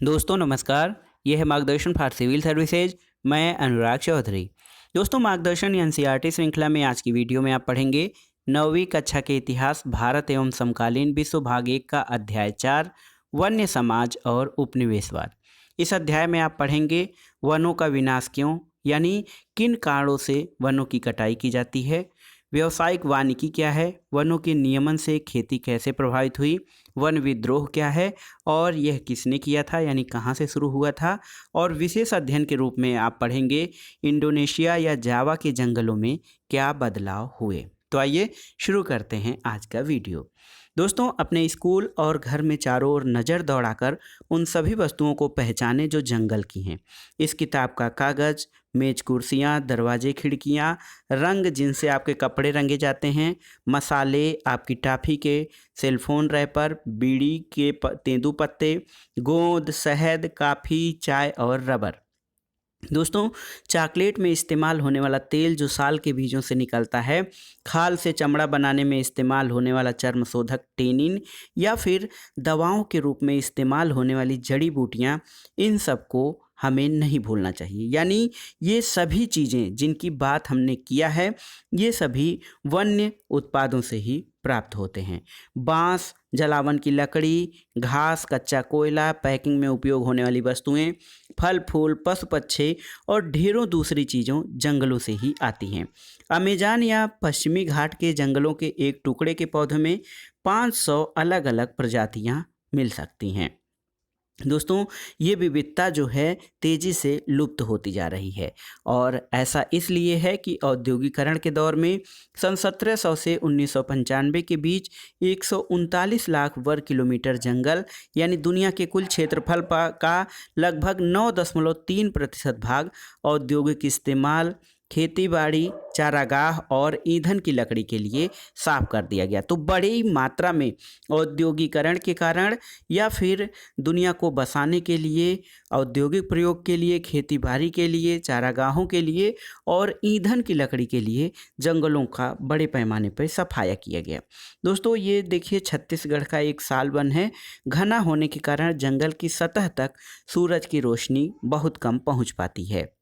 दोस्तों नमस्कार। यह है मार्गदर्शन फॉर सिविल सर्विसेज। मैं अनुराग चौधरी। दोस्तों मार्गदर्शन एनसीईआरटी श्रृंखला में आज की वीडियो में आप पढ़ेंगे 9वीं कक्षा के इतिहास भारत एवं समकालीन विश्व भाग 1 का अध्याय 4 वन्य समाज और उपनिवेशवाद। इस अध्याय में आप पढ़ेंगे वनों का विनाश क्यों, यानी किन कारणों से वनों की कटाई की जाती है। व्यावसायिक वानिकी क्या है, वनों के नियमन से खेती कैसे प्रभावित हुई, वन विद्रोह क्या है और यह किसने किया था, यानी कहाँ से शुरू हुआ था। और विशेष अध्ययन के रूप में आप पढ़ेंगे इंडोनेशिया या जावा के जंगलों में क्या बदलाव हुए। तो आइए शुरू करते हैं आज का वीडियो। दोस्तों अपने स्कूल और घर में चारों ओर नज़र दौड़ाकर उन सभी वस्तुओं को पहचानें जो जंगल की हैं। इस किताब का कागज़, मेज कुर्सियाँ, दरवाजे खिड़कियाँ, रंग जिनसे आपके कपड़े रंगे जाते हैं, मसाले, आपकी टॉफ़ी के सेलफोन रैपर, बीड़ी के तेंदू पत्ते, गोंद, शहद, काफ़ी, चाय और रबर। दोस्तों चॉकलेट में इस्तेमाल होने वाला तेल जो साल के बीजों से निकलता है, खाल से चमड़ा बनाने में इस्तेमाल होने वाला चर्म शोधक टेनिन, या फिर दवाओं के रूप में इस्तेमाल होने वाली जड़ी बूटियाँ, इन सब को हमें नहीं भूलना चाहिए। यानी ये सभी चीज़ें जिनकी बात हमने किया है, ये सभी वन्य उत्पादों से ही प्राप्त होते हैं। बांस, जलावन की लकड़ी, घास, कच्चा कोयला, पैकिंग में उपयोग होने वाली वस्तुएं, फल फूल, पशु पक्षी और ढेरों दूसरी चीज़ों जंगलों से ही आती हैं। अमेजान या पश्चिमी घाट के जंगलों के एक टुकड़े के पौधे में 500 अलग अलग प्रजातियां मिल सकती हैं। दोस्तों ये विविधता जो है तेज़ी से लुप्त होती जा रही है, और ऐसा इसलिए है कि औद्योगिकरण के दौर में सन 1700 से 1995 के बीच 139 लाख वर्ग किलोमीटर जंगल, यानी दुनिया के कुल क्षेत्रफल का लगभग 9.3% भाग औद्योगिक इस्तेमाल, खेती बाड़ी, चारागाह और ईंधन की लकड़ी के लिए साफ कर दिया गया। तो बड़ी मात्रा में औद्योगिकरण के कारण या फिर दुनिया को बसाने के लिए, औद्योगिक प्रयोग के लिए, खेती बाड़ी के लिए, चारागाहों के लिए और ईंधन की लकड़ी के लिए जंगलों का बड़े पैमाने पर सफाया किया गया। दोस्तों ये देखिए छत्तीसगढ़ का एक साल वन है। घना होने के कारण जंगल की सतह तक सूरज की रोशनी बहुत कम पहुंच पाती है।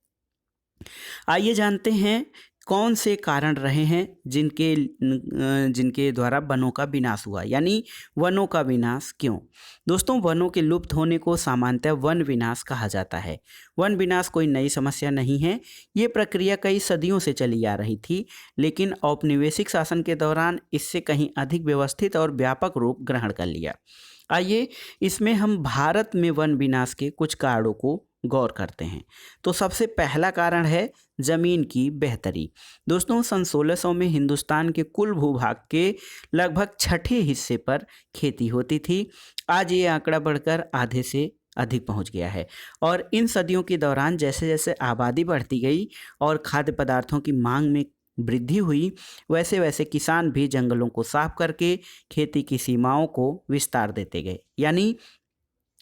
आइए जानते हैं कौन से कारण रहे हैं जिनके द्वारा वनों का विनाश हुआ, यानी वनों का विनाश क्यों। दोस्तों वनों के लुप्त होने को सामान्यतः वन विनाश कहा जाता है। वन विनाश कोई नई समस्या नहीं है, ये प्रक्रिया कई सदियों से चली आ रही थी, लेकिन औपनिवेशिक शासन के दौरान इससे कहीं अधिक व्यवस्थित और व्यापक रूप ग्रहण कर लिया। आइए इसमें हम भारत में वन विनाश के कुछ कारणों को गौर करते हैं। तो सबसे पहला कारण है ज़मीन की बेहतरी। दोस्तों सन 1600 में हिंदुस्तान के कुल भूभाग के लगभग छठे हिस्से पर खेती होती थी। आज ये आंकड़ा बढ़कर आधे से अधिक पहुंच गया है, और इन सदियों के दौरान जैसे जैसे आबादी बढ़ती गई और खाद्य पदार्थों की मांग में वृद्धि हुई, वैसे वैसे किसान भी जंगलों को साफ करके खेती की सीमाओं को विस्तार देते गए। यानी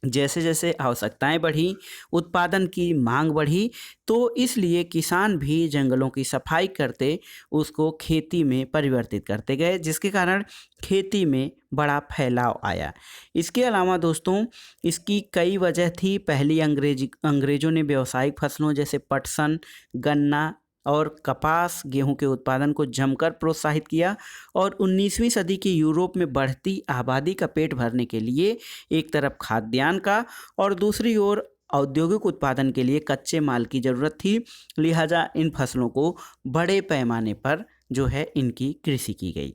जैसे जैसे आवश्यकताएं बढ़ी, उत्पादन की मांग बढ़ी, तो इसलिए किसान भी जंगलों की सफाई करते उसको खेती में परिवर्तित करते गए, जिसके कारण खेती में बड़ा फैलाव आया। इसके अलावा दोस्तों इसकी कई वजह थी। पहली अंग्रेज़ों ने व्यावसायिक फसलों जैसे पटसन, गन्ना और कपास, गेहूं के उत्पादन को जमकर प्रोत्साहित किया, और 19वीं सदी के यूरोप में बढ़ती आबादी का पेट भरने के लिए एक तरफ खाद्यान्न का और दूसरी ओर औद्योगिक उत्पादन के लिए कच्चे माल की ज़रूरत थी। लिहाजा इन फसलों को बड़े पैमाने पर जो है इनकी कृषि की गई।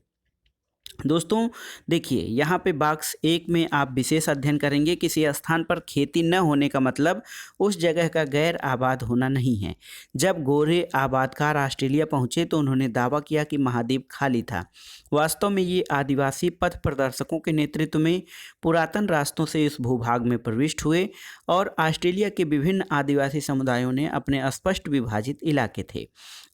दोस्तों देखिए यहाँ पे बॉक्स 1 में आप विशेष अध्ययन करेंगे। किसी स्थान पर खेती न होने का मतलब उस जगह का गैर आबाद होना नहीं है। जब गोरे आबादकार ऑस्ट्रेलिया पहुँचे तो उन्होंने दावा किया कि महाद्वीप खाली था। वास्तव में ये आदिवासी पथ प्रदर्शकों के नेतृत्व में पुरातन रास्तों से इस भूभाग में प्रविष्ट हुए, और ऑस्ट्रेलिया के विभिन्न आदिवासी समुदायों ने अपने स्पष्ट विभाजित इलाके थे,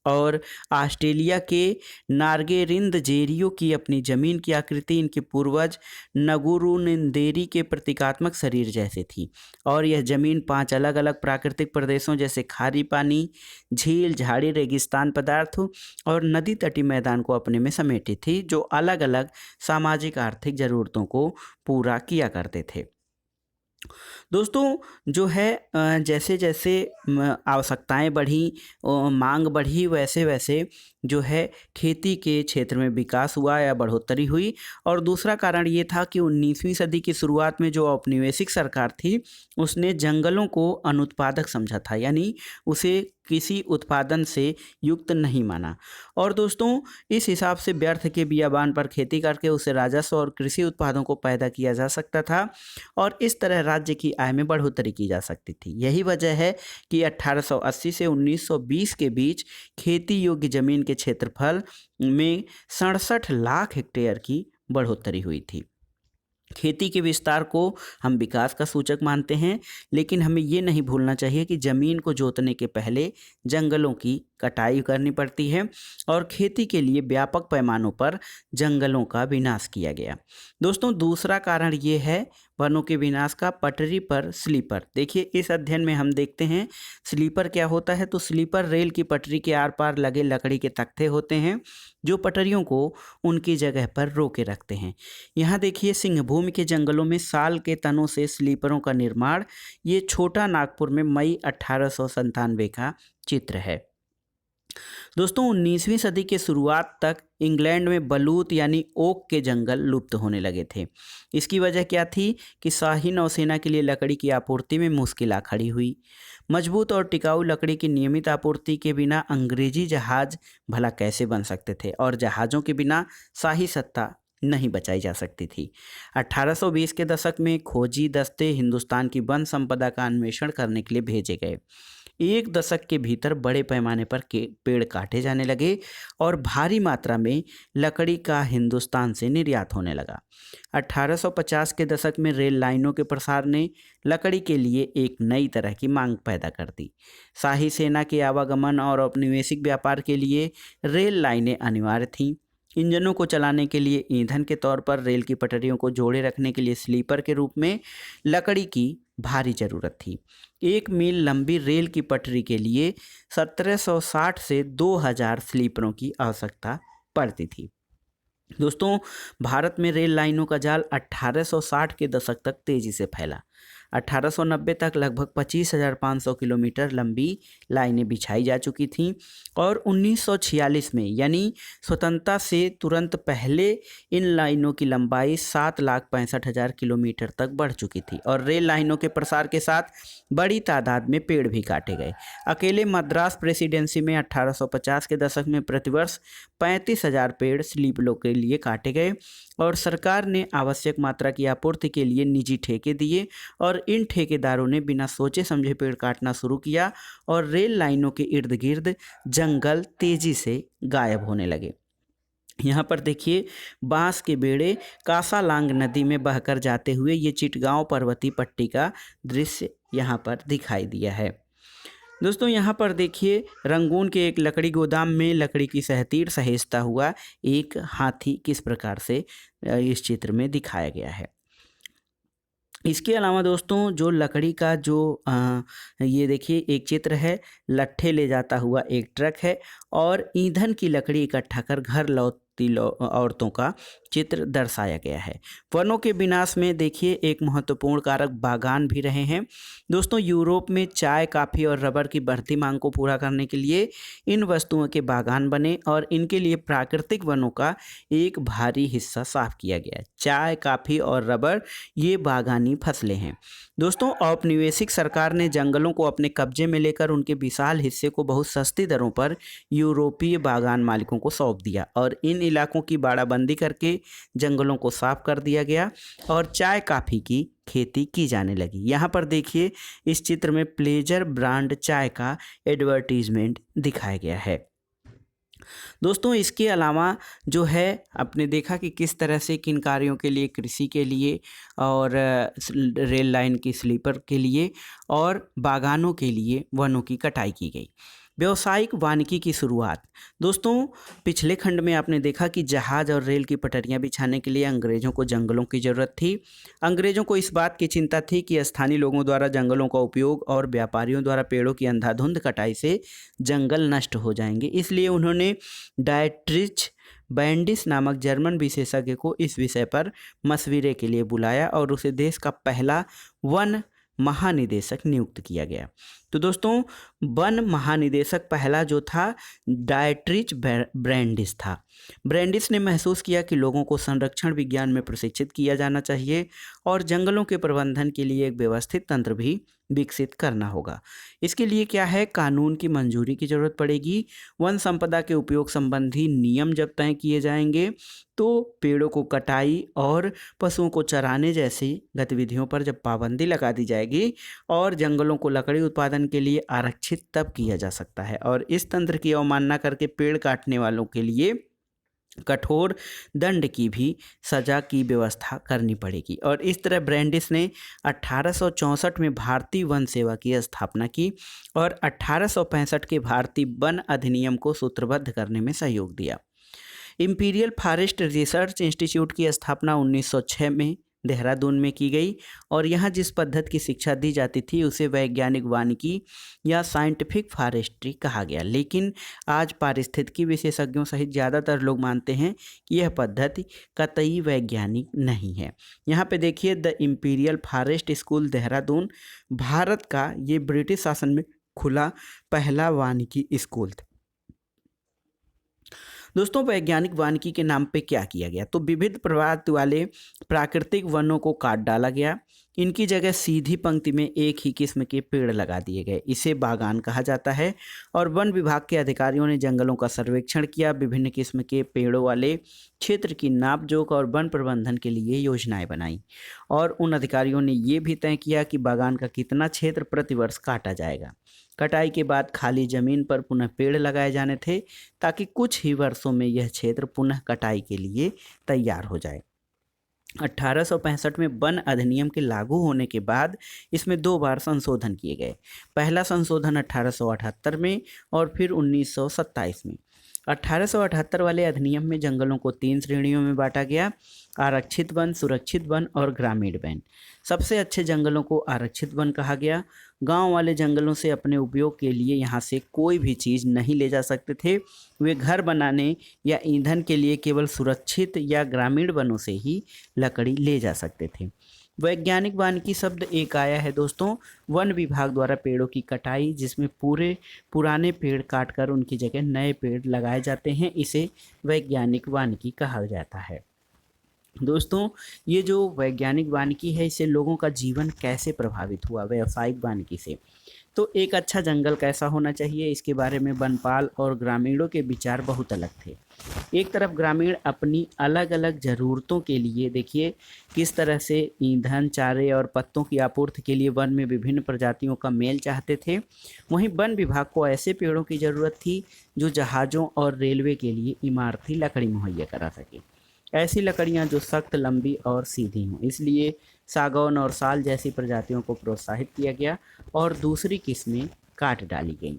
और ऑस्ट्रेलिया के नारगेरिंद जेरियो की अपनी ज़मीन की आकृति इनके पूर्वज नगुरुनिंदेरी के प्रतीकात्मक शरीर जैसे थी, और यह ज़मीन 5 अलग अलग प्राकृतिक प्रदेशों जैसे खारी पानी, झील, झाड़ी, रेगिस्तान पदार्थ और नदी तटीय मैदान को अपने में समेटी थी, जो अलग अलग सामाजिक आर्थिक ज़रूरतों को पूरा किया करते थे। दोस्तों जो है जैसे जैसे आवश्यकताएं बढ़ी मांग बढ़ी, वैसे वैसे जो है खेती के क्षेत्र में विकास हुआ या बढ़ोतरी हुई। और दूसरा कारण ये था कि 19वीं सदी की शुरुआत में जो औपनिवेशिक सरकार थी उसने जंगलों को अनुत्पादक समझा था, यानी उसे किसी उत्पादन से युक्त नहीं माना। और दोस्तों इस हिसाब से व्यर्थ के बियाबान पर खेती करके उसे राजस्व और कृषि उत्पादों को पैदा किया जा सकता था और इस तरह राज्य की आय में बढ़ोतरी की जा सकती थी। यही वजह है कि 1880 से 1920 के बीच खेती योग्य जमीन के क्षेत्रफल में 67 लाख हेक्टेयर की बढ़ोतरी हुई थी। खेती के विस्तार को हम विकास का सूचक मानते हैं, लेकिन हमें ये नहीं भूलना चाहिए कि ज़मीन को जोतने के पहले जंगलों की कटाई करनी पड़ती है और खेती के लिए व्यापक पैमानों पर जंगलों का विनाश किया गया। दोस्तों दूसरा कारण ये है वनों के विनाश का, पटरी पर स्लीपर। देखिए इस अध्ययन में हम देखते हैं स्लीपर क्या होता है। तो स्लीपर रेल की पटरी के आर पार लगे लकड़ी के तख्ते होते हैं जो पटरियों को उनकी जगह पर रोके रखते हैं। यहाँ देखिए सिंहभूमि के जंगलों में साल के तनों से स्लीपरों का निर्माण, ये छोटा नागपुर में मई 1897 का चित्र है। दोस्तों 19वीं सदी के शुरुआत तक इंग्लैंड में बलूत यानी ओक के जंगल लुप्त होने लगे थे। इसकी वजह क्या थी कि शाही नौसेना के लिए लकड़ी की आपूर्ति में मुश्किल खड़ी हुई। मजबूत और टिकाऊ लकड़ी की नियमित आपूर्ति के बिना अंग्रेजी जहाज भला कैसे बन सकते थे और जहाज़ों के बिना शाही सत्ता नहीं बचाई जा सकती थी। 1820 के दशक में खोजी दस्ते हिंदुस्तान की वन संपदा का अन्वेषण करने के लिए भेजे गए। एक दशक के भीतर बड़े पैमाने पर पेड़ काटे जाने लगे और भारी मात्रा में लकड़ी का हिंदुस्तान से निर्यात होने लगा। 1850 के दशक में रेल लाइनों के प्रसार ने लकड़ी के लिए एक नई तरह की मांग पैदा कर दी। शाही सेना के आवागमन और औपनिवेशिक व्यापार के लिए रेल लाइनें अनिवार्य थीं। इंजनों को चलाने के लिए ईंधन के तौर पर रेल की पटरियों को जोड़े रखने के लिए स्लीपर के रूप में लकड़ी की भारी ज़रूरत थी। 1 मील लंबी रेल की पटरी के लिए 1760 से 2000 स्लीपरों की आवश्यकता पड़ती थी। दोस्तों भारत में रेल लाइनों का जाल 1860 के दशक तक तेज़ी से फैला। 1890 तक लगभग 25,500 किलोमीटर लंबी लाइनें बिछाई जा चुकी थीं और 1946 में यानी स्वतंत्रता से तुरंत पहले इन लाइनों की लंबाई 7,65,000 किलोमीटर तक बढ़ चुकी थी और रेल लाइनों के प्रसार के साथ बड़ी तादाद में पेड़ भी काटे गए। अकेले मद्रास प्रेसिडेंसी में 1850 के दशक में प्रतिवर्ष 35,000 पेड़ स्लीपरों के लिए काटे गए और सरकार ने आवश्यक मात्रा की आपूर्ति के लिए निजी ठेके दिए और इन ठेकेदारों ने बिना सोचे समझे पेड़ काटना शुरू किया और रेल लाइनों के इर्द गिर्द जंगल तेजी से गायब होने लगे। यहाँ पर देखिए बांस के बेड़े कासालांग नदी में बहकर जाते हुए ये चिटगांव पर्वतीय पट्टी का दृश्य यहाँ पर दिखाई दिया है। दोस्तों यहाँ पर देखिए रंगून के एक लकड़ी गोदाम में लकड़ी की सहतीर सहेजता हुआ एक हाथी किस प्रकार से इस चित्र में दिखाया गया है। इसके अलावा दोस्तों जो लकड़ी का जो ये देखिए एक चित्र है, लट्ठे ले जाता हुआ एक ट्रक है और ईंधन की लकड़ी इकट्ठा कर घर लौटती औरतों का चित्र दर्शाया गया है। वनों के विनाश में देखिए एक महत्वपूर्ण कारक बागान भी रहे हैं। दोस्तों यूरोप में चाय, कॉफ़ी और रबर की बढ़ती मांग को पूरा करने के लिए इन वस्तुओं के बागान बने और इनके लिए प्राकृतिक वनों का एक भारी हिस्सा साफ किया गया। चाय, कॉफ़ी और रबर ये बागानी फसलें हैं। दोस्तों औपनिवेशिक सरकार ने जंगलों को अपने कब्जे में लेकर उनके विशाल हिस्से को बहुत सस्ती दरों पर यूरोपीय बागान मालिकों को सौंप दिया और इन इलाकों की बाड़ाबंदी करके जंगलों को साफ कर दिया गया और चाय, कॉफ़ी की खेती की जाने लगी। यहाँ पर देखिए इस चित्र में प्लेजर ब्रांड चाय का एडवर्टीजमेंट दिखाया गया है। दोस्तों इसके अलावा जो है आपने देखा कि किस तरह से किन कार्यों के लिए, कृषि के लिए और रेल लाइन की स्लीपर के लिए और बागानों के लिए वनों की कटाई की गई। व्यावसायिक वानिकी की शुरुआत। दोस्तों पिछले खंड में आपने देखा कि जहाज़ और रेल की पटरियां बिछाने के लिए अंग्रेज़ों को जंगलों की ज़रूरत थी। अंग्रेज़ों को इस बात की चिंता थी कि स्थानीय लोगों द्वारा जंगलों का उपयोग और व्यापारियों द्वारा पेड़ों की अंधाधुंध कटाई से जंगल नष्ट हो जाएंगे। इसलिए उन्होंने डायट्रिच बैंडिस नामक जर्मन विशेषज्ञ को इस विषय पर मशविरे के लिए बुलाया और उसे देश का पहला वन महानिदेशक नियुक्त किया गया। तो दोस्तों वन महानिदेशक पहला जो था डायट्रिच ब्रैंडिस था। ब्रैंडिस ने महसूस किया कि लोगों को संरक्षण विज्ञान में प्रशिक्षित किया जाना चाहिए और जंगलों के प्रबंधन के लिए एक व्यवस्थित तंत्र भी विकसित करना होगा। इसके लिए क्या है, कानून की मंजूरी की जरूरत पड़ेगी। वन संपदा के उपयोग संबंधी नियम जब तय किए जाएंगे तो पेड़ों को कटाई और पशुओं को चराने जैसी गतिविधियों पर जब पाबंदी लगा दी जाएगी और जंगलों को लकड़ी उत्पादन के लिए आरक्षित तब किया जा सकता है। और इस तंत्र की अवमानना करके पेड़ काटने वालों के लिए कठोर दंड की भी सजा की व्यवस्था करनी पड़ेगी। और इस तरह ब्रैंडिस ने 1864 में भारतीय वन सेवा की स्थापना की और 1865 के भारतीय वन अधिनियम को सूत्रबद्ध करने में सहयोग दिया। इंपीरियल फॉरेस्ट रिसर्च इंस्टीट्यूट की स्थापना 1906 में देहरादून में की गई और यहाँ जिस पद्धति की शिक्षा दी जाती थी उसे वैज्ञानिक वानिकी या साइंटिफिक फॉरेस्ट्री कहा गया। लेकिन आज पारिस्थितिकी विशेषज्ञों सहित ज़्यादातर लोग मानते हैं कि यह पद्धति कतई वैज्ञानिक नहीं है। यहाँ पे देखिए, the imperial forest school Dehradun Bharat का ये ब्रिटिश शासन में खुला पहला वानिकी स्कूल था। दोस्तों वैज्ञानिक वानिकी के नाम पे क्या किया गया, तो विविध प्रजाति वाले प्राकृतिक वनों को काट डाला गया। इनकी जगह सीधी पंक्ति में एक ही किस्म के पेड़ लगा दिए गए, इसे बागान कहा जाता है। और वन विभाग के अधिकारियों ने जंगलों का सर्वेक्षण किया, विभिन्न किस्म के पेड़ों वाले क्षेत्र की नाप जोख और वन प्रबंधन के लिए योजनाएं बनाई। और उन अधिकारियों ने ये भी तय किया कि बागान का कितना क्षेत्र प्रतिवर्ष काटा जाएगा। कटाई के बाद खाली जमीन पर पुनः पेड़ लगाए जाने थे ताकि कुछ ही वर्षों में यह क्षेत्र पुनः कटाई के लिए तैयार हो जाए। 1865 में वन अधिनियम के लागू होने के बाद इसमें 2 बार संशोधन किए गए। पहला संशोधन 1878 में और फिर 1927 में। 1878 वाले अधिनियम में जंगलों को 3 श्रेणियों में बांटा गया: आरक्षित वन, सुरक्षित वन और ग्रामीण वन। सबसे अच्छे जंगलों को आरक्षित वन कहा गया। गांव वाले जंगलों से अपने उपयोग के लिए यहाँ से कोई भी चीज़ नहीं ले जा सकते थे। वे घर बनाने या ईंधन के लिए केवल सुरक्षित या ग्रामीण वनों से ही लकड़ी ले जा सकते थे। वैज्ञानिक वानिकी शब्द एक आया है दोस्तों वन विभाग द्वारा पेड़ों की कटाई, जिसमें पुराने पेड़ काटकर उनकी जगह नए पेड़ लगाए जाते हैं, इसे वैज्ञानिक वानिकी कहा जाता है। दोस्तों ये जो वैज्ञानिक वानिकी है, इससे लोगों का जीवन कैसे प्रभावित हुआ व्यावसायिक वानिकी से, तो एक अच्छा जंगल कैसा होना चाहिए, इसके बारे में वनपाल और ग्रामीणों के विचार बहुत अलग थे। एक तरफ ग्रामीण अपनी अलग अलग ज़रूरतों के लिए देखिए किस तरह से ईंधन, चारे और पत्तों की आपूर्ति के लिए वन में विभिन्न प्रजातियों का मेल चाहते थे। वहीं वन विभाग को ऐसे पेड़ों की ज़रूरत थी जो जहाज़ों और रेलवे के लिए इमारती लकड़ी मुहैया करा सके। ऐसी लकड़ियाँ जो सख्त, लंबी और सीधी हों, इसलिए सागौन और साल जैसी प्रजातियों को प्रोत्साहित किया गया और दूसरी किस्में काट डाली गईं।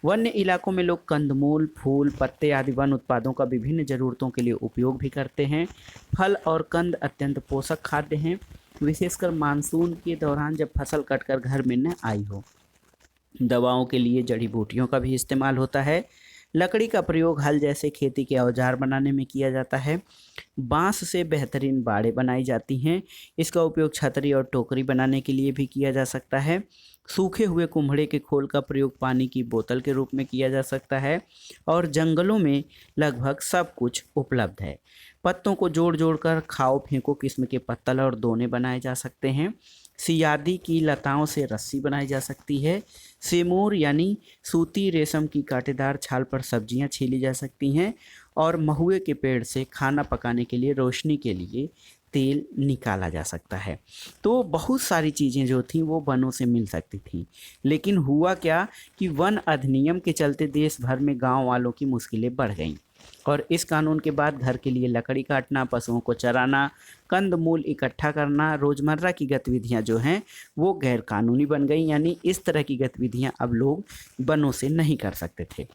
वन्य इलाकों में लोग कंदमूल, फूल, पत्ते आदि वन उत्पादों का विभिन्न ज़रूरतों के लिए उपयोग भी करते हैं। फल और कंद अत्यंत पोषक खाद्य हैं, विशेषकर मानसून के दौरान जब फसल कटकर घर में न आई हो। दवाओं के लिए जड़ी बूटियों का भी इस्तेमाल होता है। लकड़ी का प्रयोग हल जैसे खेती के औजार बनाने में किया जाता है। बांस से बेहतरीन बाड़ें बनाई जाती हैं। इसका उपयोग छतरी और टोकरी बनाने के लिए भी किया जा सकता है। सूखे हुए कुम्हड़े के खोल का प्रयोग पानी की बोतल के रूप में किया जा सकता है और जंगलों में लगभग सब कुछ उपलब्ध है। पत्तों को जोड़ जोड़कर खाओ फेंको किस्म के पत्तल और दोने बनाए जा सकते हैं। सियादी की लताओं से रस्सी बनाई जा सकती है। सेमोर यानी सूती रेशम की कांटेदार छाल पर सब्जियां छीली जा सकती हैं और महुए के पेड़ से खाना पकाने के लिए, रोशनी के लिए तेल निकाला जा सकता है। तो बहुत सारी चीज़ें जो थीं वो वनों से मिल सकती थीं। लेकिन हुआ क्या कि वन अधिनियम के चलते देश भर में गांव वालों की मुश्किलें बढ़ गईं और इस कानून के बाद घर के लिए लकड़ी काटना, पशुओं को चराना, कंदमूल इकट्ठा करना, रोज़मर्रा की गतिविधियां जो हैं वो गैर कानूनी बन गई। यानी इस तरह की गतिविधियां अब लोग वनों से नहीं कर सकते थे।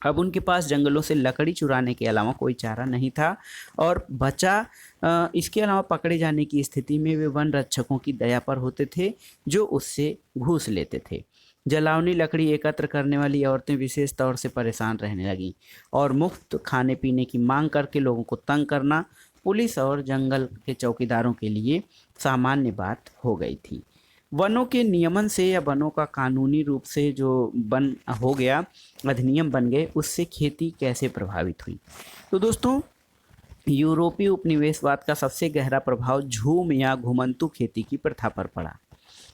अब उनके पास जंगलों से लकड़ी चुराने के अलावा कोई चारा नहीं था और इसके अलावा पकड़े जाने की स्थिति में वे वन रक्षकों की दया पर होते थे जो उससे घूस लेते थे। जलावनी लकड़ी एकत्र करने वाली औरतें विशेष तौर से परेशान रहने लगीं और मुफ्त खाने पीने की मांग करके लोगों को तंग करना पुलिस और जंगल के चौकीदारों के लिए सामान्य बात हो गई थी। वनों के नियमन से या वनों का कानूनी रूप से जो वन हो गया, अधिनियम बन गए, उससे खेती कैसे प्रभावित हुई। तो दोस्तों यूरोपीय उपनिवेशवाद का सबसे गहरा प्रभाव झूम या घुमंतू खेती की प्रथा पर पड़ा।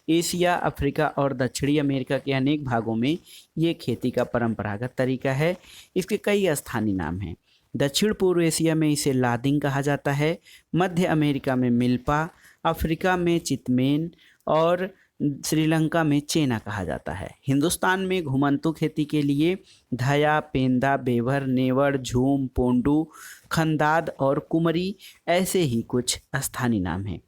एशिया, अफ्रीका और दक्षिणी अमेरिका के अनेक भागों में ये खेती का परंपरागत तरीका है। इसके कई स्थानीय नाम हैं। दक्षिण पूर्व एशिया में इसे लादिंग कहा जाता है, मध्य अमेरिका में मिल्पा, अफ्रीका में चितमेन और श्रीलंका में चेना कहा जाता है। हिंदुस्तान में घुमंतू खेती के लिए धया, पेंदा, बेवर, नेवड़, झूम, पोंडू, खंदाद और कुमरी ऐसे ही कुछ स्थानीय नाम हैं।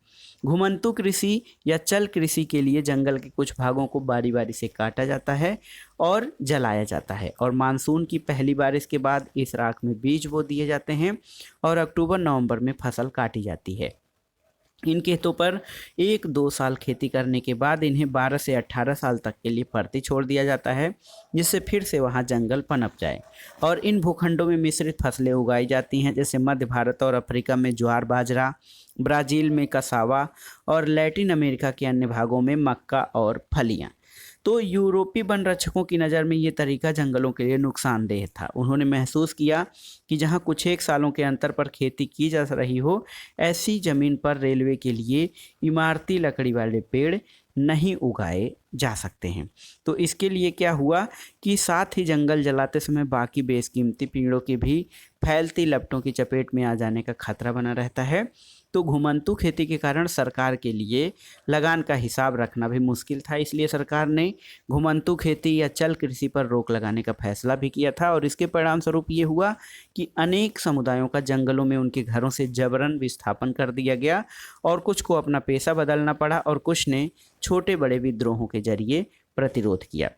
घुमंतू कृषि या चल कृषि के लिए जंगल के कुछ भागों को बारी बारी से काटा जाता है और जलाया जाता है, और मानसून की पहली बारिश के बाद इस राख में बीज बो दिए जाते हैं और अक्टूबर-नवंबर में फसल काटी जाती है। इन खेतों पर 1-2 साल खेती करने के बाद इन्हें 12 से 18 साल तक के लिए परती छोड़ दिया जाता है, जिससे फिर से वहां जंगल पनप जाए। और इन भूखंडों में मिश्रित फसलें उगाई जाती हैं, जैसे मध्य भारत और अफ्रीका में ज्वार बाजरा, ब्राज़ील में कसावा और लैटिन अमेरिका के अन्य भागों में मक्का और फलियां। तो यूरोपीय वन रक्षकों की नज़र में ये तरीका जंगलों के लिए नुकसानदेह था। उन्होंने महसूस किया कि जहां कुछ एक सालों के अंतर पर खेती की जा रही हो, ऐसी ज़मीन पर रेलवे के लिए इमारती लकड़ी वाले पेड़ नहीं उगाए जा सकते हैं। तो इसके लिए क्या हुआ कि साथ ही जंगल जलाते समय बाकी बेशकीमती पेड़ों के भी फैलती लपटों की चपेट में आ जाने का खतरा बना रहता है। तो घुमंतू खेती के कारण सरकार के लिए लगान का हिसाब रखना भी मुश्किल था, इसलिए सरकार ने घुमंतू खेती या चल कृषि पर रोक लगाने का फैसला भी किया था। और इसके परिणाम स्वरूप ये हुआ कि अनेक समुदायों का जंगलों में उनके घरों से जबरन विस्थापन कर दिया गया, और कुछ को अपना पेशा बदलना पड़ा और कुछ ने छोटे बड़े विद्रोहों के जरिए प्रतिरोध किया।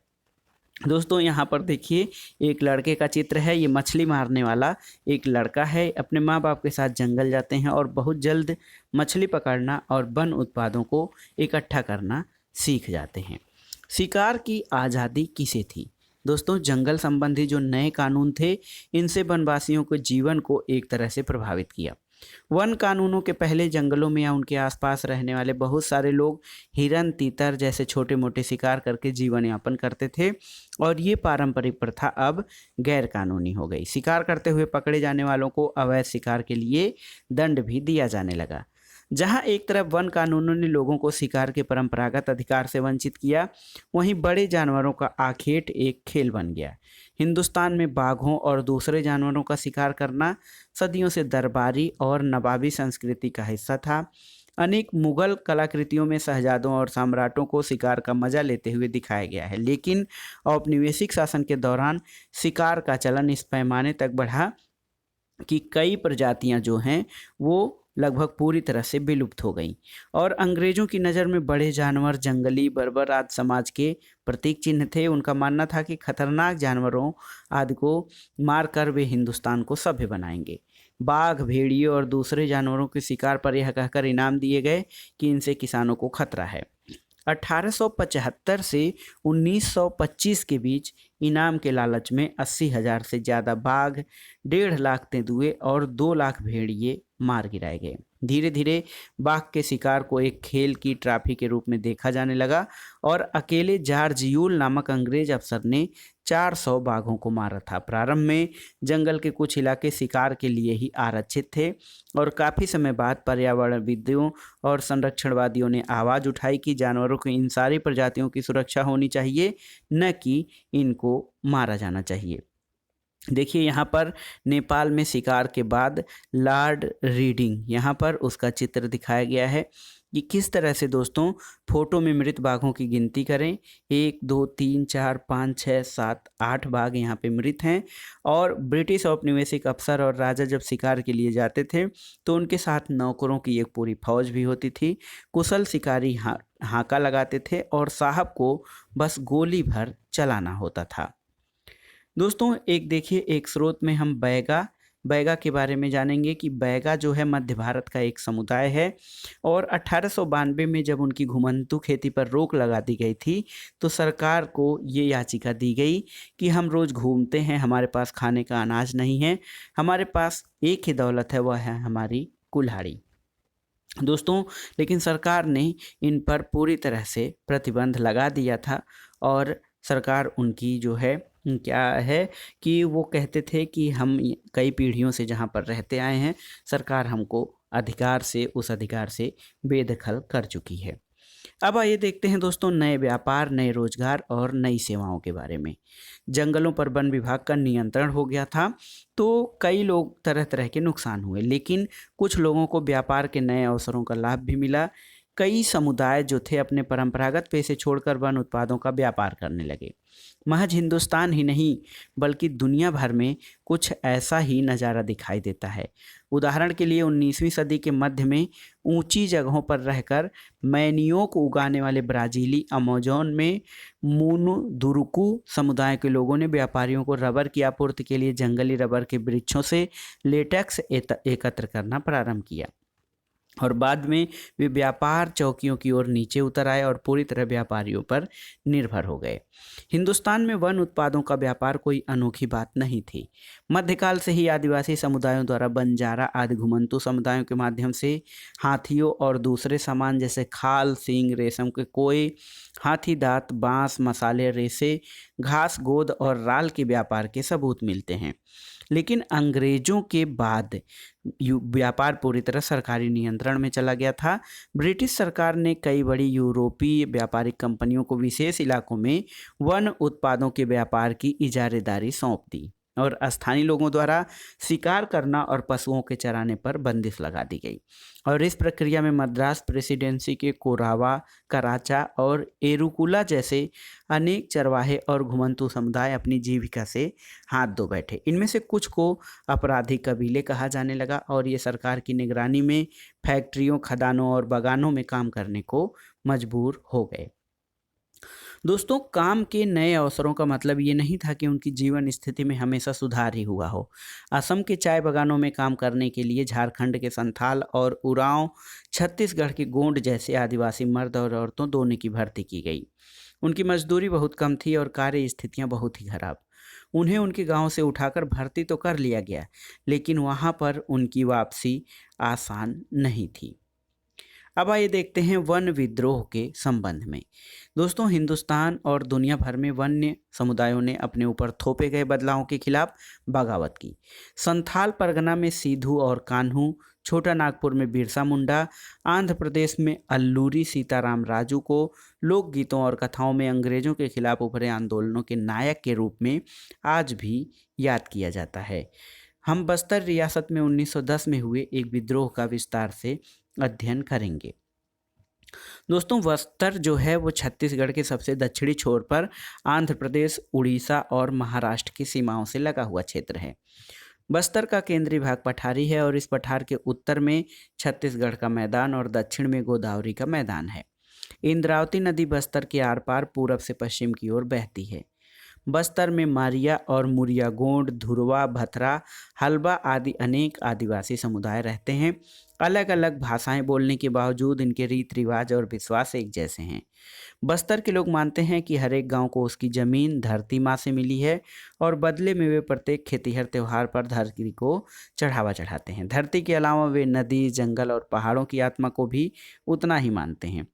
दोस्तों यहाँ पर देखिए एक लड़के का चित्र है। ये मछली मारने वाला एक लड़का है, अपने माँ बाप के साथ जंगल जाते हैं और बहुत जल्द मछली पकड़ना और वन उत्पादों को इकट्ठा करना सीख जाते हैं। शिकार की आज़ादी किसे थी? दोस्तों जंगल संबंधी जो नए कानून थे, इनसे वनवासियों के जीवन को एक तरह से प्रभावित किया। वन कानूनों के पहले जंगलों में या उनके आसपास रहने वाले बहुत सारे लोग हिरन, तीतर जैसे छोटे मोटे शिकार करके जीवन यापन करते थे, और ये पारंपरिक प्रथा अब गैर कानूनी हो गई। शिकार करते हुए पकड़े जाने वालों को अवैध शिकार के लिए दंड भी दिया जाने लगा। जहां एक तरफ वन कानूनों ने लोगों को शिकार के परंपरागत अधिकार से वंचित किया, वहीं बड़े जानवरों का आखेट एक खेल बन गया। हिंदुस्तान में बाघों और दूसरे जानवरों का शिकार करना सदियों से दरबारी और नवाबी संस्कृति का हिस्सा था। अनेक मुगल कलाकृतियों में शहजादों और सम्राटों को शिकार का मजा लेते हुए दिखाया गया है, लेकिन औपनिवेशिक शासन के दौरान शिकार का चलन इस पैमाने तक बढ़ा कि कई प्रजातियां जो हैं वो लगभग पूरी तरह से विलुप्त हो गई। और अंग्रेजों की नज़र में बड़े जानवर जंगली बर्बर आदि समाज के प्रतीक चिन्ह थे। उनका मानना था कि खतरनाक जानवरों आदि को मारकर वे हिंदुस्तान को सभ्य बनाएंगे। बाघ, भेड़िए और दूसरे जानवरों के शिकार पर यह कहकर इनाम दिए गए कि इनसे किसानों को खतरा है। 1875 से 1925 के बीच इनाम के लालच में 80,000 से ज़्यादा बाघ, 1.5 लाख तेंदुए और 2 लाख भेड़िए मार गिराए गए। धीरे धीरे बाघ के शिकार को एक खेल की ट्रॉफी के रूप में देखा जाने लगा, और अकेले जॉर्ज यूल नामक अंग्रेज अफसर ने 400 बाघों को मारा था। प्रारंभ में जंगल के कुछ इलाके शिकार के लिए ही आरक्षित थे, और काफ़ी समय बाद पर्यावरणविदों और संरक्षणवादियों ने आवाज़ उठाई कि जानवरों की इन सारी प्रजातियों की सुरक्षा होनी चाहिए, न कि इनको मारा जाना चाहिए। देखिए यहाँ पर नेपाल में शिकार के बाद लॉर्ड रीडिंग, यहाँ पर उसका चित्र दिखाया गया है कि किस तरह से दोस्तों फोटो में मृत बाघों की गिनती करें। 1, 2, 3, 4, 5, 6, 7, 8 बाघ यहाँ पे मृत हैं। और ब्रिटिश औपनिवेशिक अफसर और राजा जब शिकार के लिए जाते थे तो उनके साथ नौकरों की एक पूरी फौज भी होती थी। कुशल शिकारी हाका लगाते थे और साहब को बस गोली भर चलाना होता था। दोस्तों एक देखिए एक स्रोत में हम बैगा के बारे में जानेंगे कि बैगा जो है मध्य भारत का एक समुदाय है, और 1892 में जब उनकी घुमंतू खेती पर रोक लगा दी गई थी तो सरकार को ये याचिका दी गई कि हम रोज़ घूमते हैं, हमारे पास खाने का अनाज नहीं है, हमारे पास एक ही दौलत है, वह है हमारी कुल्हाड़ी। दोस्तों, लेकिन सरकार ने इन पर पूरी तरह से प्रतिबंध लगा दिया था और सरकार उनकी जो है क्या है कि वो कहते थे कि हम कई पीढ़ियों से जहाँ पर रहते आए हैं, सरकार हमको उस अधिकार से बेदखल कर चुकी है। अब आइए देखते हैं दोस्तों नए व्यापार, नए रोजगार और नई सेवाओं के बारे में। जंगलों पर वन विभाग का नियंत्रण हो गया था, तो कई लोग तरह तरह के नुकसान हुए, लेकिन कुछ लोगों को व्यापार के नए अवसरों का लाभ भी मिला। कई समुदाय जो थे अपने परंपरागत पेशे छोड़कर वन उत्पादों का व्यापार करने लगे। महज हिंदुस्तान ही नहीं बल्कि दुनिया भर में कुछ ऐसा ही नज़ारा दिखाई देता है। उदाहरण के लिए 19वीं सदी के मध्य में ऊंची जगहों पर रहकर मैनियोक उगाने वाले ब्राज़ीली अमेज़न में मुनुदुरुकु समुदाय के लोगों ने व्यापारियों को रबर की आपूर्ति के लिए जंगली रबर के वृक्षों से लेटेक्स एकत्र करना प्रारंभ किया और बाद में वे व्यापार चौकियों की ओर नीचे उतर आए और पूरी तरह व्यापारियों पर निर्भर हो गए। हिंदुस्तान में वन उत्पादों का व्यापार कोई अनोखी बात नहीं थी। मध्यकाल से ही आदिवासी समुदायों द्वारा बंजारा आदि घुमंतू समुदायों के माध्यम से हाथियों और दूसरे सामान जैसे खाल, सींग, रेशम के कोए, हाथी दांत, बांस, मसाले, रेसे, घास, गोद और राल के व्यापार के सबूत मिलते हैं। लेकिन अंग्रेजों के बाद व्यापार पूरी तरह सरकारी नियंत्रण में चला गया था। ब्रिटिश सरकार ने कई बड़ी यूरोपीय व्यापारिक कंपनियों को विशेष इलाकों में वन उत्पादों के व्यापार की इजारेदारी सौंप दी और स्थानीय लोगों द्वारा शिकार करना और पशुओं के चराने पर बंदिश लगा दी गई। और इस प्रक्रिया में मद्रास प्रेसिडेंसी के कोरावा, कराचा और एरुकुला जैसे अनेक चरवाहे और घुमंतू समुदाय अपनी जीविका से हाथ धो बैठे। इनमें से कुछ को अपराधी कबीले कहा जाने लगा और ये सरकार की निगरानी में फैक्ट्रियों, खदानों और बागानों में काम करने को मजबूर हो गए। दोस्तों, काम के नए अवसरों का मतलब ये नहीं था कि उनकी जीवन स्थिति में हमेशा सुधार ही हुआ हो। असम के चाय बागानों में काम करने के लिए झारखंड के संथाल और उरांव, छत्तीसगढ़ के गोंड जैसे आदिवासी मर्द और औरतों दोनों की भर्ती की गई। उनकी मजदूरी बहुत कम थी और कार्य स्थितियां बहुत ही खराब। उन्हें उनके गांव से उठाकर भर्ती तो कर लिया गया, लेकिन वहां पर उनकी वापसी आसान नहीं थी। अब आइए देखते हैं वन विद्रोह के संबंध में। दोस्तों, हिंदुस्तान और दुनिया भर में वन्य समुदायों ने अपने ऊपर थोपे गए बदलावों के खिलाफ बगावत की। संथाल परगना में सिद्धू और कान्हू, छोटा नागपुर में बिरसा मुंडा, आंध्र प्रदेश में अल्लूरी सीताराम राजू को लोकगीतों और कथाओं में अंग्रेजों के खिलाफ उभरे आंदोलनों के नायक के रूप में आज भी याद किया जाता है। हम बस्तर रियासत में 1910 में हुए एक विद्रोह का विस्तार से अध्ययन करेंगे। दोस्तों, बस्तर जो है वो छत्तीसगढ़ के सबसे दक्षिणी छोर पर आंध्र प्रदेश, उड़ीसा और महाराष्ट्र की सीमाओं से लगा हुआ क्षेत्र है। बस्तर का केंद्रीय भाग पठारी है और इस पठार के उत्तर में छत्तीसगढ़ का मैदान और दक्षिण में गोदावरी का मैदान है। इंद्रावती नदी बस्तर के आर पार पूरब से पश्चिम की ओर बहती है। बस्तर में मारिया और मुरिया गोंड, धुरवा, भथरा, हल्बा आदि अनेक आदिवासी समुदाय रहते हैं। अलग अलग भाषाएं बोलने के बावजूद इनके रीति रिवाज और विश्वास एक जैसे हैं। बस्तर के लोग मानते हैं कि हर एक गांव को उसकी जमीन धरती माँ से मिली है और बदले में वे प्रत्येक खेतीहर त्योहार पर धरती को चढ़ावा चढ़ाते हैं। धरती के अलावा वे नदी, जंगल और पहाड़ों की आत्मा को भी उतना ही मानते हैं।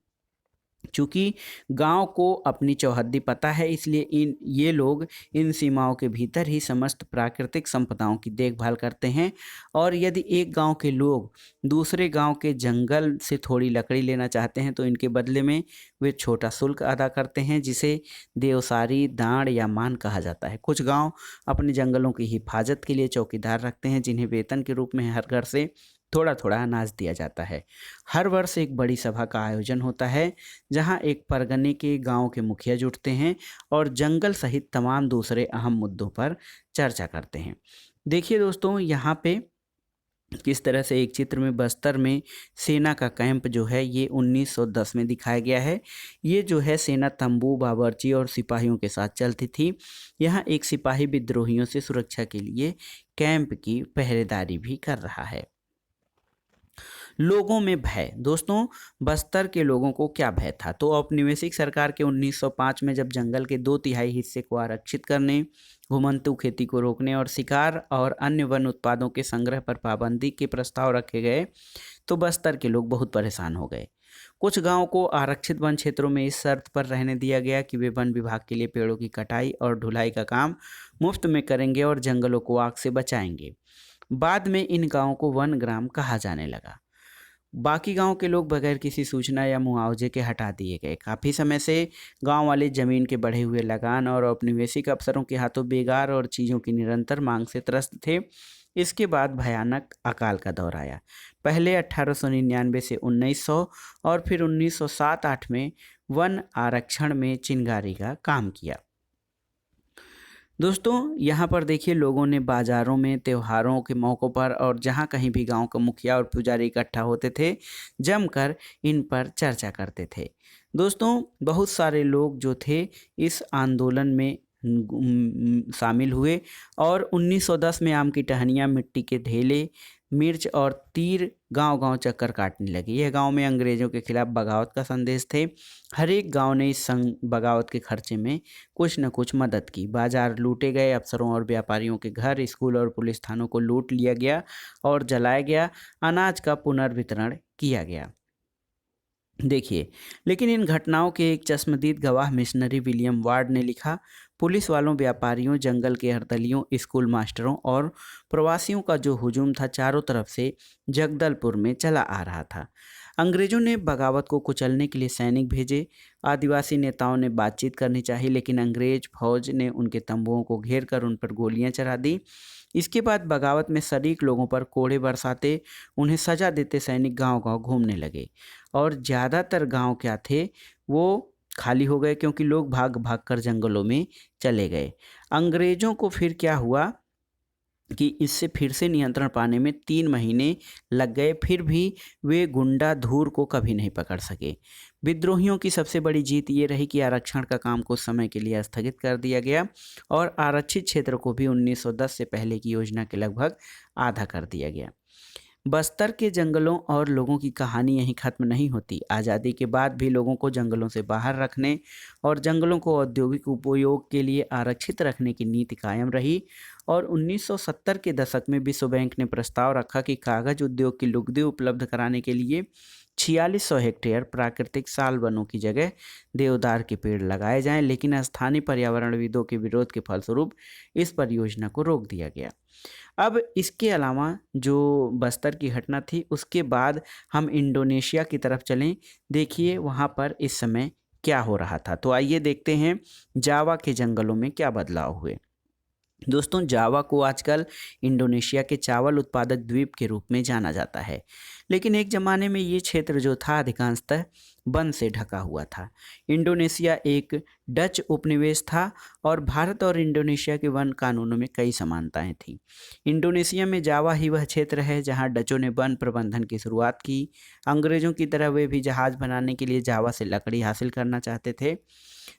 चूँकि गांव को अपनी चौहद्दी पता है, इसलिए ये लोग इन सीमाओं के भीतर ही समस्त प्राकृतिक संपदाओं की देखभाल करते हैं और यदि एक गांव के लोग दूसरे गांव के जंगल से थोड़ी लकड़ी लेना चाहते हैं तो इनके बदले में वे छोटा शुल्क अदा करते हैं, जिसे देवसारी, दांड या मान कहा जाता है। कुछ गांव अपने जंगलों की हिफाजत के लिए चौकीदार रखते हैं, जिन्हें वेतन के रूप में हर घर से थोड़ा थोड़ा अनाज दिया जाता है। हर वर्ष एक बड़ी सभा का आयोजन होता है जहां एक परगने के गांव के मुखिया जुटते हैं और जंगल सहित तमाम दूसरे अहम मुद्दों पर चर्चा करते हैं। देखिए दोस्तों, यहाँ पे किस तरह से एक चित्र में बस्तर में सेना का कैंप जो है ये 1910 में दिखाया गया है। ये जो है सेना तंबू, बावर्ची और सिपाहियों के साथ चलती थी। यहाँ एक सिपाही विद्रोहियों से सुरक्षा के लिए कैंप की पहरेदारी भी कर रहा है। लोगों में भय। दोस्तों, बस्तर के लोगों को क्या भय था? तो औपनिवेशिक सरकार के 1905 में जब जंगल के 2/3 हिस्से को आरक्षित करने, घुमंतू खेती को रोकने और शिकार और अन्य वन उत्पादों के संग्रह पर पाबंदी के प्रस्ताव रखे गए, तो बस्तर के लोग बहुत परेशान हो गए। कुछ गांवों को आरक्षित वन क्षेत्रों में इस शर्त पर रहने दिया गया कि वे वन विभाग के लिए पेड़ों की कटाई और ढुलाई का काम मुफ्त में करेंगे और जंगलों को आग से बचाएंगे। बाद में इन गांवों को वन ग्राम कहा जाने लगा। बाकी गांव के लोग बगैर किसी सूचना या मुआवजे के हटा दिए गए। काफ़ी समय से गांव वाले जमीन के बढ़े हुए लगान और औपनिवेशिक अफसरों के हाथों बेगार और चीज़ों की निरंतर मांग से त्रस्त थे। इसके बाद भयानक अकाल का दौर आया। पहले 1899 से 1900 और फिर 1907-8 में वन आरक्षण में चिंगारी का काम किया। दोस्तों यहाँ पर देखिए, लोगों ने बाज़ारों में, त्योहारों के मौक़ों पर और जहाँ कहीं भी गांव का मुखिया और पुजारी इकट्ठा होते थे, जमकर इन पर चर्चा करते थे। दोस्तों बहुत सारे लोग जो थे इस आंदोलन में शामिल हुए और 1910 में आम की टहनियाँ, मिट्टी के ढेले, मिर्च और तीर गांव-गांव चक्कर काटने लगे। यह गांव में अंग्रेज़ों के खिलाफ बगावत का संदेश थे। हर एक गांव ने इस बगावत के खर्चे में कुछ न कुछ मदद की। बाजार लूटे गए, अफसरों और व्यापारियों के घर, स्कूल और पुलिस थानों को लूट लिया गया और जलाया गया। अनाज का पुनर्वितरण किया गया। देखिए, लेकिन इन घटनाओं के एक चश्मदीद गवाह मिशनरी विलियम वार्ड ने लिखा, पुलिस वालों, व्यापारियों, जंगल के हरदलियों, स्कूल मास्टरों और प्रवासियों का जो हुजूम था चारों तरफ से जगदलपुर में चला आ रहा था। अंग्रेजों ने बगावत को कुचलने के लिए सैनिक भेजे। आदिवासी नेताओं ने बातचीत करनी चाहिए, लेकिन अंग्रेज फौज ने उनके तंबुओं को घेर कर उन पर गोलियां चला दी। इसके बाद बगावत में शरीक लोगों पर कोड़े बरसाते, उन्हें सजा देते सैनिक गांव-गांव घूमने लगे और ज़्यादातर गांव क्या थे वो खाली हो गए, क्योंकि लोग भाग भाग कर जंगलों में चले गए। अंग्रेज़ों को फिर क्या हुआ कि इससे फिर से नियंत्रण पाने में 3 महीने लग गए, फिर भी वे गुंडा धूर को कभी नहीं पकड़ सके। विद्रोहियों की सबसे बड़ी जीत ये रही कि आरक्षण का काम कुछ समय के लिए स्थगित कर दिया गया और आरक्षित क्षेत्र को भी 1910 से पहले की योजना के लगभग आधा कर दिया गया। बस्तर के जंगलों और लोगों की कहानी यहीं ख़त्म नहीं होती। आज़ादी के बाद भी लोगों को जंगलों से बाहर रखने और जंगलों को औद्योगिक उपयोग के लिए आरक्षित रखने की नीति कायम रही और 1970 के दशक में विश्व बैंक ने प्रस्ताव रखा कि कागज़ उद्योग की लुगदी उपलब्ध कराने के लिए 4600 हेक्टेयर प्राकृतिक साल वनों की जगह देवदार के पेड़ लगाए जाएं, लेकिन स्थानीय पर्यावरणविदों के विरोध के फलस्वरूप इस परियोजना को रोक दिया गया। अब इसके अलावा जो बस्तर की घटना थी, उसके बाद हम इंडोनेशिया की तरफ चलें। देखिए वहाँ पर इस समय क्या हो रहा था। तो आइए देखते हैं जावा के जंगलों में क्या बदलाव हुए। दोस्तों जावा को आजकल इंडोनेशिया के चावल उत्पादक द्वीप के रूप में जाना जाता है, लेकिन एक ज़माने में ये क्षेत्र जो था अधिकांशतः वन से ढका हुआ था। इंडोनेशिया एक डच उपनिवेश था और भारत और इंडोनेशिया के वन कानूनों में कई समानताएं थीं। इंडोनेशिया में जावा ही वह क्षेत्र है जहां डचों ने वन प्रबंधन की शुरुआत की। अंग्रेज़ों की तरह वे भी जहाज़ बनाने के लिए जावा से लकड़ी हासिल करना चाहते थे।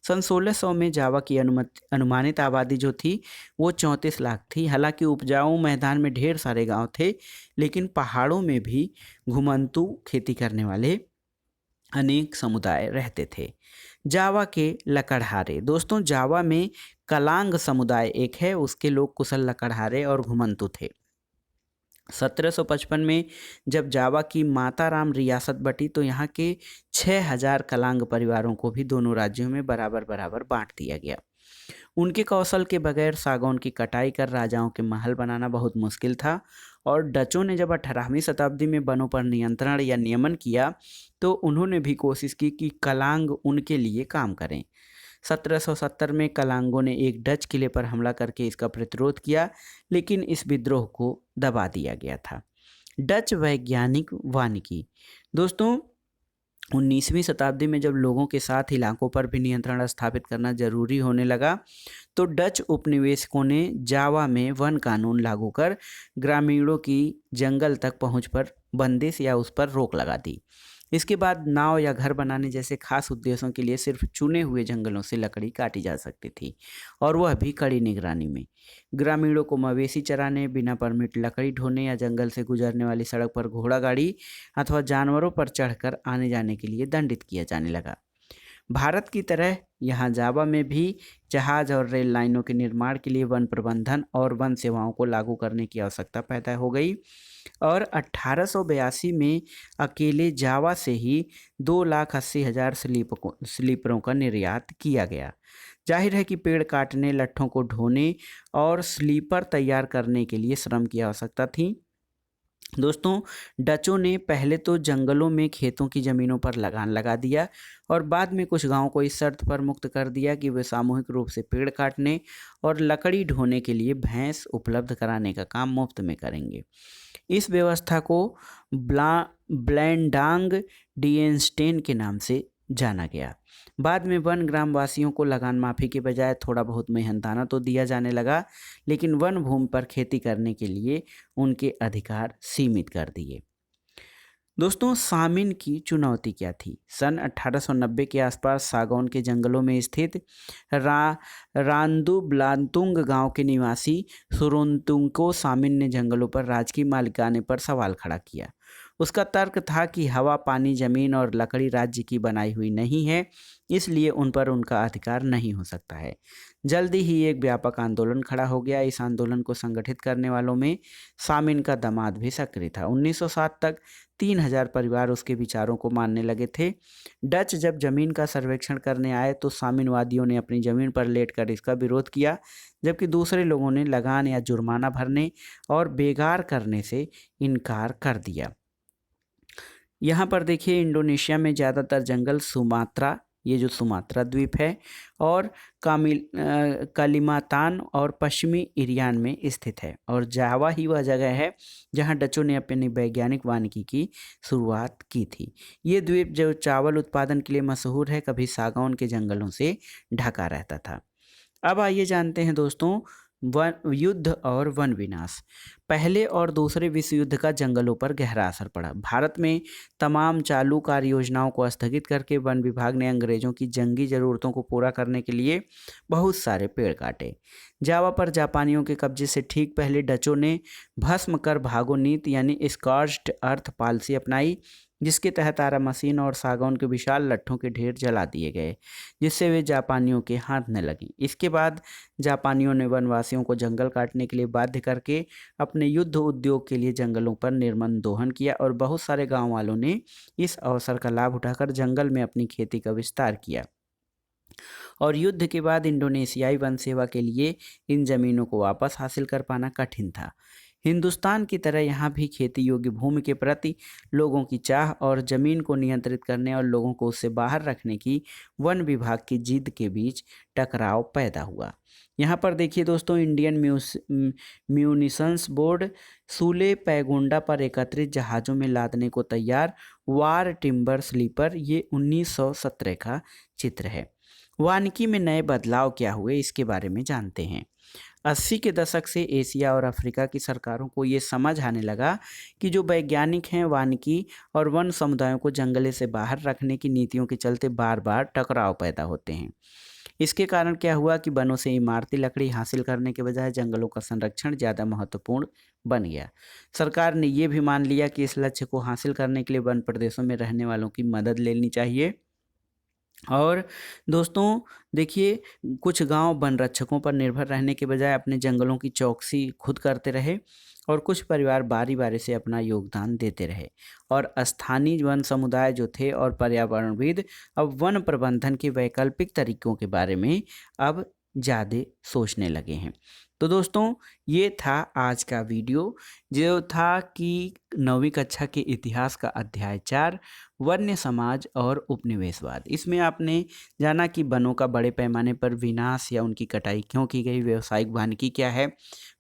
सन 1600 में जावा की अनुमानित आबादी जो थी वो 34 लाख थी। हालांकि उपजाऊ मैदान में ढेर सारे गांव थे, लेकिन पहाड़ों में भी घुमंतू खेती करने वाले अनेक समुदाय रहते थे। जावा के लकड़हारे, दोस्तों जावा में कलांग समुदाय एक है, उसके लोग कुशल लकड़हारे और घुमंतू थे। 1755 में जब जावा की माताराम रियासत बटी तो यहाँ के 6000 कलांग परिवारों को भी दोनों राज्यों में बराबर बराबर बांट दिया गया। उनके कौशल के बगैर सागौन की कटाई कर राजाओं के महल बनाना बहुत मुश्किल था और डचों ने जब 18वीं शताब्दी में वनों पर नियंत्रण या नियमन किया तो उन्होंने भी कोशिश की कि कलांग उनके लिए काम करें। 1770 में कलांगों ने एक डच किले पर हमला करके इसका प्रतिरोध किया, लेकिन इस विद्रोह को दबा दिया गया था। डच वैज्ञानिक वानिकी, दोस्तों 19वीं शताब्दी में जब लोगों के साथ इलाकों पर भी नियंत्रण स्थापित करना जरूरी होने लगा तो डच उपनिवेशकों ने जावा में वन कानून लागू कर ग्रामीणों की जंगल तक पहुंच पर बंदिश या उस पर रोक लगा दी। इसके बाद नाव या घर बनाने जैसे खास उद्देश्यों के लिए सिर्फ चुने हुए जंगलों से लकड़ी काटी जा सकती थी और वह भी कड़ी निगरानी में। ग्रामीणों को मवेशी चराने, बिना परमिट लकड़ी ढोने या जंगल से गुजरने वाली सड़क पर घोड़ा गाड़ी अथवा जानवरों पर चढ़कर आने जाने के लिए दंडित किया जाने लगा। भारत की तरह यहाँ जावा में भी जहाज और रेल लाइनों के निर्माण के लिए वन प्रबंधन और वन सेवाओं को लागू करने की आवश्यकता पैदा हो गई और 1882 में अकेले जावा से ही 2,80,000 स्लीपरों का निर्यात किया गया। जाहिर है कि पेड़ काटने, लट्ठों को ढोने और स्लीपर तैयार करने के लिए श्रम की आवश्यकता थी। दोस्तों, डचों ने पहले तो जंगलों में खेतों की ज़मीनों पर लगान लगा दिया और बाद में कुछ गांवों को इस शर्त पर मुक्त कर दिया कि वे सामूहिक रूप से पेड़ काटने और लकड़ी ढोने के लिए भैंस उपलब्ध कराने का काम मुफ्त में करेंगे। इस व्यवस्था को ब्लैंडांग डिएनस्टेन के नाम से जाना गया। बाद में वन ग्रामवासियों को लगान माफ़ी के बजाय थोड़ा बहुत मेहनताना तो दिया जाने लगा, लेकिन वन भूमि पर खेती करने के लिए उनके अधिकार सीमित कर दिए। दोस्तों, सामिन की चुनौती क्या थी? सन 1890 के आसपास सागौन के जंगलों में स्थित रांदुब्लातुंग गांव के निवासी सुरोन्तुंग को सामिन ने जंगलों पर राजकीय मालिकाने पर सवाल खड़ा किया। उसका तर्क था कि हवा, पानी, जमीन और लकड़ी राज्य की बनाई हुई नहीं है, इसलिए उन पर उनका अधिकार नहीं हो सकता है। जल्दी ही एक व्यापक आंदोलन खड़ा हो गया। इस आंदोलन को संगठित करने वालों में सामिन का दामाद भी सक्रिय था। 1907 तक 3,000 परिवार उसके विचारों को मानने लगे थे। डच जब जमीन का सर्वेक्षण करने आए तो सामिनवादियों ने अपनी जमीन पर लेटकर इसका विरोध किया, जबकि दूसरे लोगों ने लगान या जुर्माना भरने और बेगार करने से इनकार कर दिया। यहाँ पर देखिए, इंडोनेशिया में ज़्यादातर जंगल सुमात्रा, ये जो सुमात्रा द्वीप है, और कालिमातान और पश्चिमी इरियान में स्थित है, और जावा ही वह जगह है जहाँ डचों ने अपनी वैज्ञानिक वानिकी की शुरुआत की थी। ये द्वीप जो चावल उत्पादन के लिए मशहूर है, कभी सागौन के जंगलों से ढका रहता था। अब आइए जानते हैं दोस्तों, वन युद्ध और वन विनाश। पहले और दूसरे विश्व युद्ध का जंगलों पर गहरा असर पड़ा। भारत में तमाम चालू कार्य योजनाओं को स्थगित करके वन विभाग ने अंग्रेजों की जंगी ज़रूरतों को पूरा करने के लिए बहुत सारे पेड़ काटे। जावा पर जापानियों के कब्जे से ठीक पहले डचों ने भस्म कर भागो नीति यानी स्कॉर्च्ड अर्थ पॉलिसी अपनाई, जिसके तहत आरा मशीन और सागौन के विशाल लट्ठों के ढेर जला दिए गए, जिससे वे जापानियों के हाथ न लगीं। इसके बाद जापानियों ने वनवासियों को जंगल काटने के लिए बाध्य करके अपने युद्ध उद्योग के लिए जंगलों पर निर्मम दोहन किया और बहुत सारे गांव वालों ने इस अवसर का लाभ उठाकर जंगल में अपनी खेती का विस्तार किया। और युद्ध के बाद इंडोनेशियाई वन सेवा के लिए इन जमीनों को वापस हासिल कर पाना कठिन था। हिंदुस्तान की तरह यहाँ भी खेती योग्य भूमि के प्रति लोगों की चाह और ज़मीन को नियंत्रित करने और लोगों को उससे बाहर रखने की वन विभाग की जिद के बीच टकराव पैदा हुआ। यहाँ पर देखिए दोस्तों, इंडियन म्यूनिशंस बोर्ड सूले पैगोंडा पर एकत्रित जहाज़ों में लादने को तैयार वार टिम्बर स्लीपर, ये 1917 का चित्र है। वानिकी में नए बदलाव क्या हुए, इसके बारे में जानते हैं। 80 के दशक से एशिया और अफ्रीका की सरकारों को ये समझ आने लगा कि जो वैज्ञानिक हैं, वानिकी और वन समुदायों को जंगले से बाहर रखने की नीतियों के चलते बार बार टकराव पैदा होते हैं। इसके कारण क्या हुआ कि वनों से इमारती लकड़ी हासिल करने के बजाय जंगलों का संरक्षण ज़्यादा महत्वपूर्ण बन गया। सरकार ने ये भी मान लिया कि इस लक्ष्य को हासिल करने के लिए वन प्रदेशों में रहने वालों की मदद लेनी चाहिए। और दोस्तों देखिए, कुछ गांव वन रक्षकों पर निर्भर रहने के बजाय अपने जंगलों की चौकसी खुद करते रहे और कुछ परिवार बारी बारी से अपना योगदान देते रहे, और स्थानीय वन समुदाय जो थे और पर्यावरणविद अब वन प्रबंधन के वैकल्पिक तरीकों के बारे में अब ज़्यादा सोचने लगे हैं। तो दोस्तों, ये था आज का वीडियो, जो था कि 9वीं कक्षा के इतिहास का अध्याय 4 वन्य समाज और उपनिवेशवाद। इसमें आपने जाना कि वनों का बड़े पैमाने पर विनाश या उनकी कटाई क्यों की गई, व्यावसायिक वानिकी क्या है,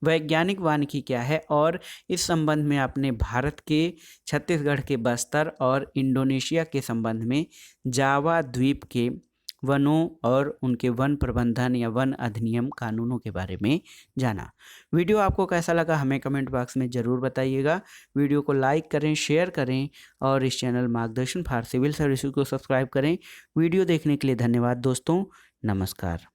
वैज्ञानिक वानिकी क्या है, और इस संबंध में आपने भारत के छत्तीसगढ़ के बस्तर और इंडोनेशिया के संबंध में जावा द्वीप के वनों और उनके वन प्रबंधन या वन अधिनियम कानूनों के बारे में जाना। वीडियो आपको कैसा लगा हमें कमेंट बॉक्स में ज़रूर बताइएगा। वीडियो को लाइक करें, शेयर करें और इस चैनल मार्गदर्शन फॉर सिविल सर्विसेज को सब्सक्राइब करें। वीडियो देखने के लिए धन्यवाद दोस्तों, नमस्कार।